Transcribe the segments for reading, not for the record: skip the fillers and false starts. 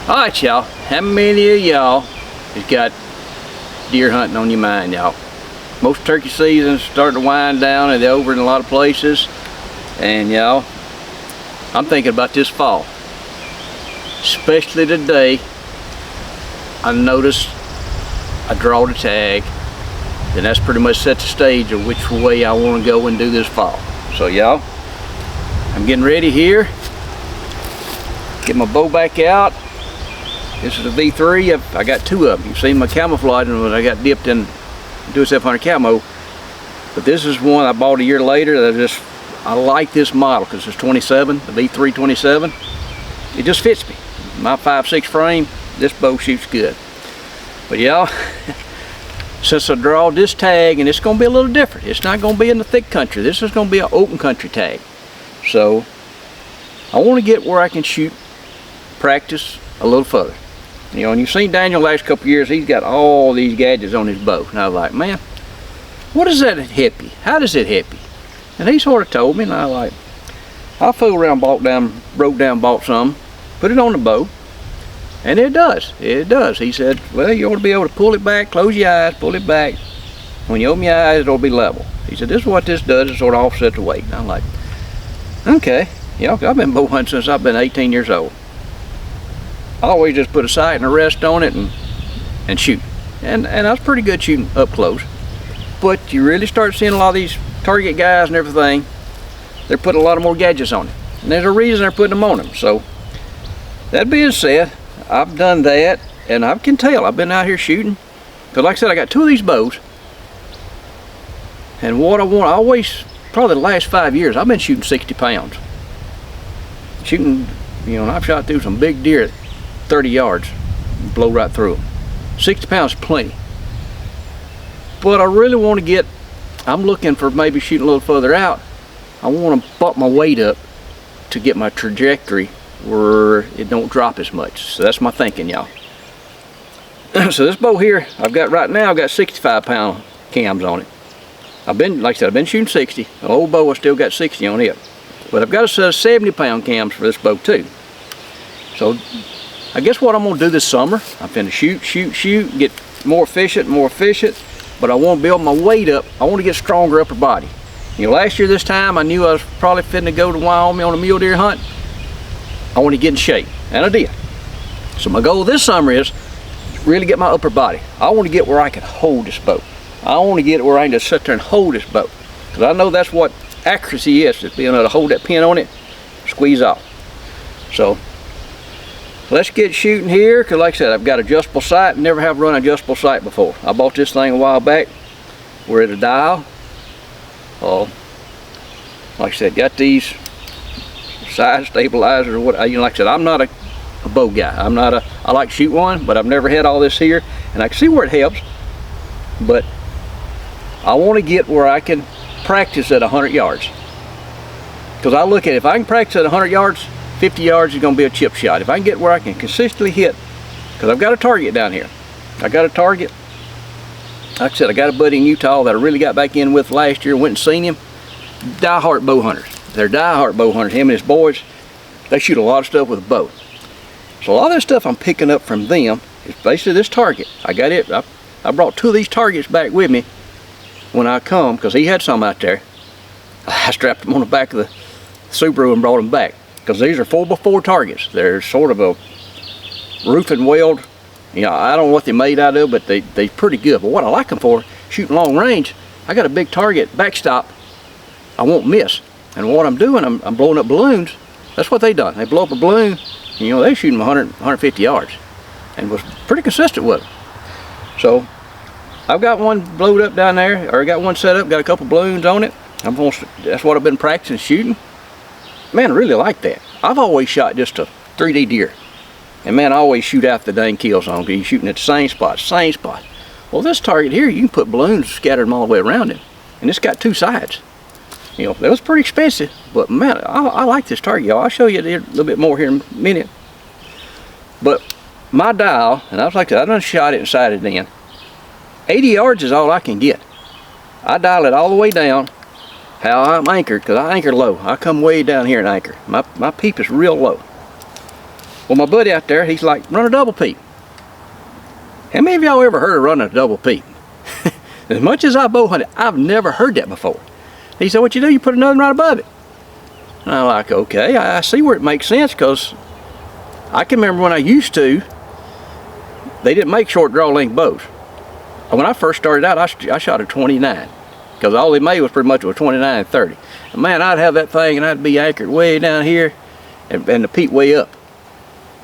Alright, y'all, how many of y'all has got deer hunting on your mind, y'all? Most turkey seasons starting to wind down and they're over in a lot of places. And y'all, I'm thinking about this fall. Especially today, I noticed I draw the tag, and that's pretty much set the stage of which way I want to go and do this fall. So y'all, I'm getting ready here. Get my bow back out. This is a V3. I got two of them. You see my camouflage one I got dipped in Do It 700 camo. But this is one I bought a year later that I like this model because it's 27, the V3 27. It just fits me. My 5.6 frame, this bow shoots good. But y'all, since I draw this tag, and it's going to be a little different. It's not going to be in the thick country. This is going to be an open country tag. So I want to get where I can shoot, practice a little further. You know, and you've seen Daniel the last couple of years, he's got all these gadgets on his bow. And I was like, man, what does that help you? How does it help you? And he sort of told me, and I like, I fooled around, broke down, bought some, put it on the bow, and it does. It does. He said, well, you ought to be able to pull it back, close your eyes, pull it back. When you open your eyes, it'll be level. He said, this is what this does, it sort of offsets the weight. And I'm like, okay. You know, I've been bow hunting since I've been 18 years old. I always just put a sight and a rest on it and shoot. And I was pretty good shooting up close. But you really start seeing a lot of these target guys and everything, they're putting a lot of more gadgets on it. And there's a reason they're putting them on them. So, that being said, I've done that, and I can tell I've been out here shooting. Because like I said, I got two of these bows. And what I want, probably the last 5 years, I've been shooting 60 pounds. Shooting, you know, and I've shot through some big deer at 30 yards, blow right through them. 60 pounds is plenty. But I really want to get, I'm looking for maybe shooting a little further out. I want to bump my weight up to get my trajectory where it don't drop as much. So that's my thinking, y'all. So this bow here, I've got 65 pound cams on it. Like I said, I've been shooting 60. The old bow, I still got 60 on it. But I've got a set of 70 pound cams for this bow too. So I guess what I'm gonna do this summer, I'm finna shoot, get more efficient, but I want to build my weight up. I want to get stronger upper body. You know, last year this time, I knew I was probably finna go to Wyoming on a mule deer hunt. I want to get in shape, and I did. So my goal this summer is really get my upper body. I want to get where I can hold this bow. I want to get where I can just sit there and hold this bow. Because I know that's what accuracy is being able to hold that pin on it, squeeze off. So let's get shooting here, because like I said, I've got adjustable sight. Never have run adjustable sight before. I bought this thing a while back. We're at a dial. Like I said, got these side stabilizers or what. You know, like I said, I'm not a bow guy. I like to shoot one, but I've never had all this here, and I can see where it helps. But I want to get where I can practice at 100 yards. Because I look at it, if I can practice at 100 yards, 50 yards is going to be a chip shot. If I can get where I can consistently hit, because I've got a target down here. I got a target. Like I said, I got a buddy in Utah that I really got back in with last year, went and seen him. Die-hard bow hunters. They're die-hard bow hunters. Him and his boys, they shoot a lot of stuff with a bow. So a lot of this stuff I'm picking up from them is basically this target. I got it. I brought two of these targets back with me when I come, because he had some out there. I strapped them on the back of the Subaru and brought them back. Because these are 4x4 targets. They're sort of a roof and weld. You know, I don't know what they're made out of, but they're pretty good. But what I like them for, shooting long range, I got a big target backstop. I won't miss. And what I'm doing, I'm blowing up balloons. That's what they done. They blow up a balloon, you know, they shoot them 100, 150 yards. And was pretty consistent with it. So, I've got one blowed up down there, or I got one set up, got a couple balloons on it. That's what I've been practicing shooting. Man, I really like that. I've always shot just a 3D deer. And man, I always shoot out the dang kill zone, because you're shooting at the same spot. Well, this target here, you can put balloons, scatter them all the way around it. And it's got two sides. You know, that was pretty expensive, but man, I like this target, y'all. I'll show you a little bit more here in a minute. But my dial, and I was like that, I done shot it and sighted it in. 80 yards is all I can get. I dial it all the way down, how I'm anchored, because I anchor low. I come way down here and anchor. My peep is real low. Well, my buddy out there, he's like, run a double peep. How many of y'all ever heard of running a double peep? As much as I bow hunted, I've never heard that before. He said, what you do, you put another right above it. And I'm like, okay, I see where it makes sense, because I can remember when I used to, they didn't make short draw length bows. When I first started out, I shot a 29, because all they made was pretty much a 29 and 30. And man, I'd have that thing and I'd be anchored way down here and the peak way up.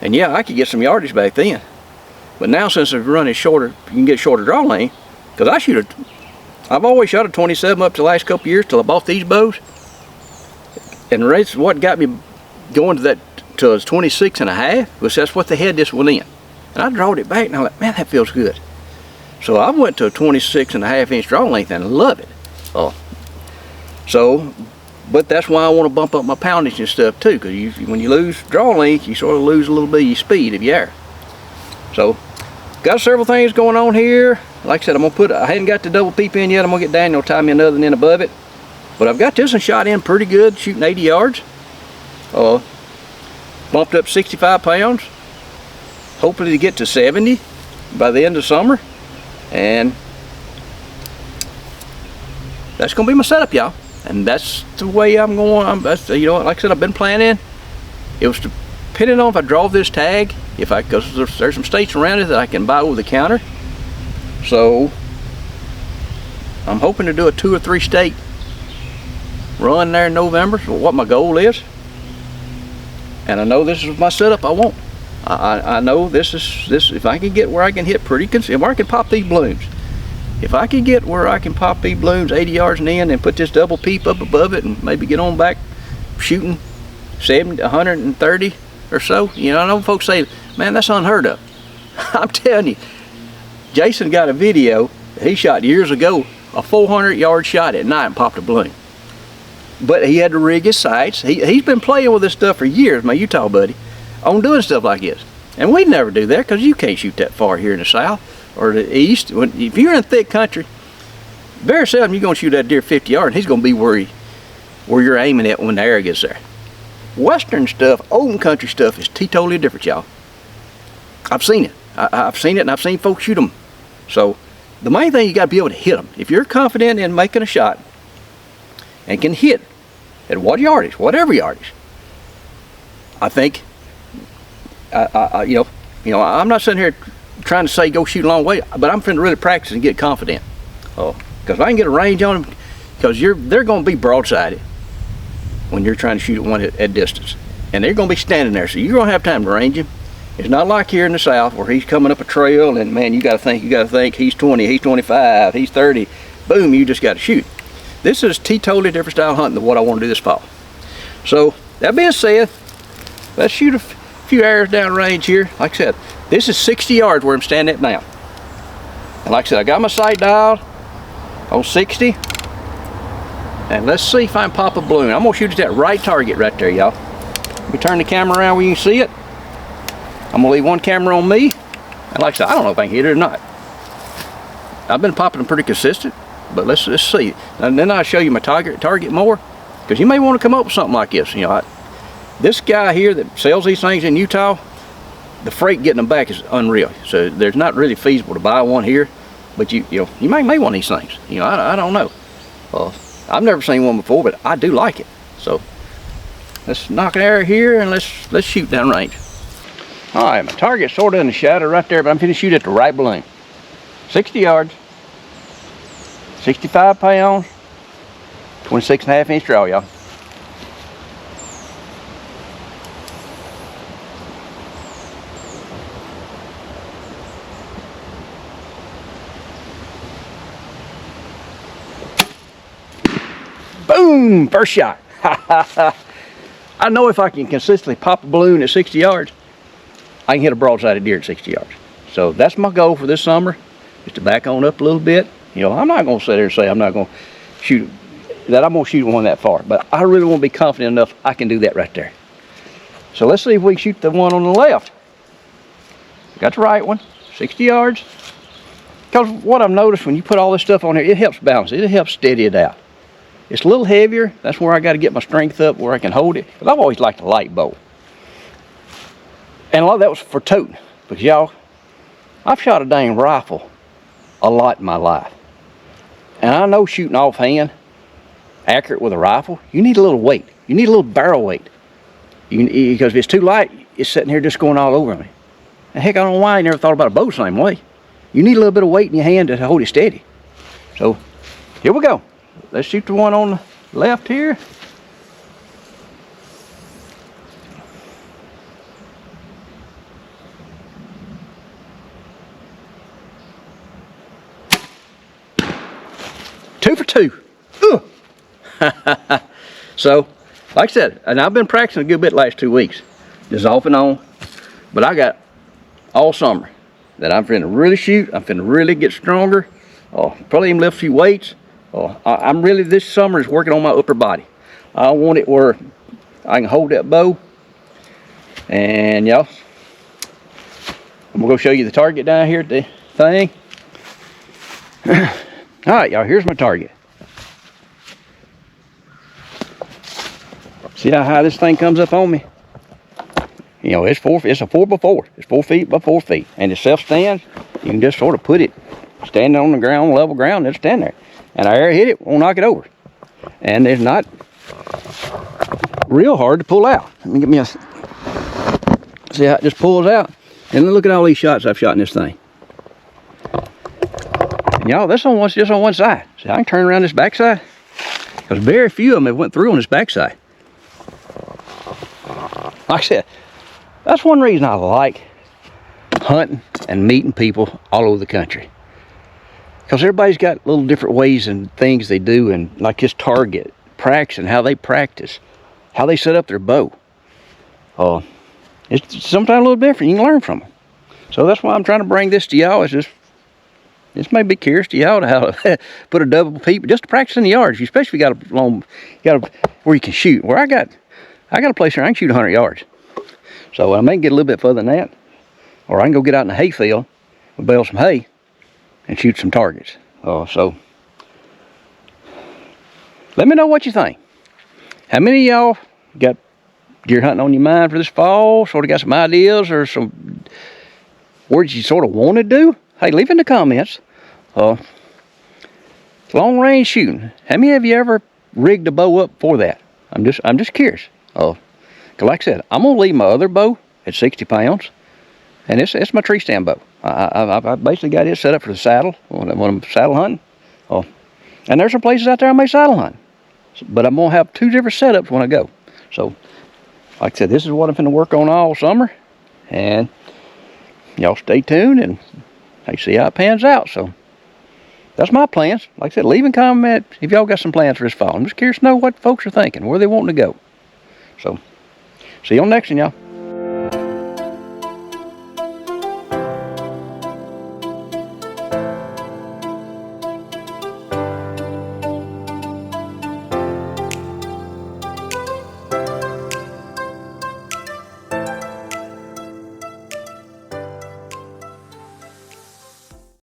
And yeah, I could get some yardage back then. But now, since it's running shorter, you can get shorter draw length, because I've always shot a 27 up to the last couple of years till I bought these bows. And that's what got me going to that to a 26 and a half, was that's what they had this one in. And I drawed it back and I'm like, man, that feels good. So I went to a 26 and a half inch draw length and I love it. But that's why I want to bump up my poundage and stuff too, because when you lose draw length, you sort of lose a little bit of your speed of your air. So, got several things going on here. Like I said, I hadn't got the double peep in yet. I'm gonna get Daniel to tie me another in above it. But I've got this one shot in pretty good, shooting 80 yards. Bumped up 65 pounds. Hopefully to get to 70 by the end of summer. And that's gonna be my setup, y'all. And that's the way I'm going. You know, like I said, I've been planning. It was depending on if I draw this tag, because there's some states around it that I can buy over the counter. So I'm hoping to do a 2 or 3 state run there in November. So what my goal is, and I know this is my setup I want. I know this. If I can get where I can hit pretty consistent, where I can pop these blooms. If I can get where I can pop these blooms 80 yards and in and put this double peep up above it and maybe get on back shooting 70, 130 or so. You know, I know folks say, man, that's unheard of. I'm telling you, Jason got a video that he shot years ago, a 400-yard shot at night and popped a bloom. But he had to rig his sights. He's been playing with this stuff for years, my Utah buddy, on doing stuff like this. And we'd never do that, because you can't shoot that far here in the south or the east. If you're in thick country, very seldom you're going to shoot that deer 50 yards and he's going to be where you're aiming at when the air gets there. Western stuff, open country stuff is totally different, y'all. I've seen it. I've seen it, and I've seen folks shoot them. So the main thing, you got to be able to hit them. If you're confident in making a shot and can hit at what yardage, whatever yardage, I think, you know, I'm not sitting here trying to say go shoot a long way, but I'm finna really practice and get confident. Because if I can get a range on them, because they're going to be broadsided when you're trying to shoot at one at distance, and they're going to be standing there, so you're going to have time to range him. It's not like here in the south where he's coming up a trail and man, you got to think he's 20, he's 25, he's 30, boom, you just got to shoot. This is totally different style hunting than what I want to do this fall. So that being said, let's shoot a few arrows down range here. Like I said, this is 60 yards where I'm standing at now. And like I said, I got my sight dialed on 60. And let's see if I can pop a balloon. I'm gonna shoot at that right target right there, y'all. Let me turn the camera around where you can see it. I'm gonna leave one camera on me. And like I said, I don't know if I can hit it or not. I've been popping them pretty consistent, but let's see. And then I'll show you my target more, because you may want to come up with something like this. You know, this guy here that sells these things in Utah, the freight getting them back is unreal. So there's not really feasible to buy one here, but you may want these things. You know, I don't know. I've never seen one before, but I do like it. So let's knock an arrow here and let's shoot down range. All right, my target's sort of in the shadow right there, but I'm going to shoot at the right balloon. 60 yards, 65 pounds, 26.5 inch draw, y'all. Boom, first shot. I know if I can consistently pop a balloon at 60 yards, I can hit a broadside deer at 60 yards. So that's my goal for this summer, is to back on up a little bit. You know, I'm not going to sit there and say I'm not going to shoot, that I'm going to shoot one that far, but I really want to be confident enough I can do that right there. So let's see if we can shoot the one on the left. Got the right one, 60 yards. Because what I've noticed when you put all this stuff on here, it helps balance it. It helps steady it out. It's a little heavier. That's where I got to get my strength up where I can hold it. But I've always liked a light bow. And a lot of that was for toting. Because y'all, I've shot a dang rifle a lot in my life. And I know shooting offhand, accurate with a rifle, you need a little weight. You need a little barrel weight. Because if it's too light, it's sitting here just going all over me. And heck, I don't know why I never thought about a bow the same way. You need a little bit of weight in your hand to hold it steady. So, here we go. Let's shoot the one on the left here. Two for two. So, like I said, and I've been practicing a good bit the last 2 weeks. Just off and on. But I got all summer that I'm finna really shoot. I'm finna really get stronger. Probably even lift a few weights. I'm really, this summer is working on my upper body. I want it where I can hold that bow. And y'all, I'm gonna go show you the target down here at the thing. All right, y'all, here's my target. See how high this thing comes up on me? You know, it's a 4x4. It's 4 feet by 4 feet. And it's self-stand. You can just sort of put it standing on the ground, level ground, and it'll stand there. And I air hit it, won't knock it over. And it's not real hard to pull out. Let me get me a, see how it just pulls out? And then look at all these shots I've shot in this thing. And y'all, this one was just on one side. See, I can turn around this backside. Because very few of them have went through on this backside. Like I said, that's one reason I like hunting and meeting people all over the country. Because everybody's got little different ways and things they do, and like this target, practicing, how they practice, how they set up their bow. It's sometimes a little different. You can learn from them. So that's why I'm trying to bring this to y'all. It's just, this may be curious to y'all to how to put a double peep, just to practice in the yards. You especially got a long, where you can shoot. Where I got a place where I can shoot 100 yards. So I may get a little bit further than that. Or I can go get out in the hay field, bale some hay, and shoot some targets. So, let me know what you think. How many of y'all got deer hunting on your mind for this fall? Sort of got some ideas or some words you sort of want to do? Hey, leave in the comments. Long range shooting. How many of you ever rigged a bow up for that? I'm just curious. Like I said, I'm gonna leave my other bow at 60 pounds, and it's my tree stand bow. I basically got it set up for the saddle when I'm saddle hunting. And there's some places out there I may saddle hunt, but I'm gonna have 2 different setups when I go. So, like I said, this is what I'm gonna work on all summer, and y'all stay tuned and see how it pans out. So, that's my plans. Like I said, leave a comment if y'all got some plans for this fall. I'm just curious to know what folks are thinking, where they wanting to go. So, see you on the next one, y'all.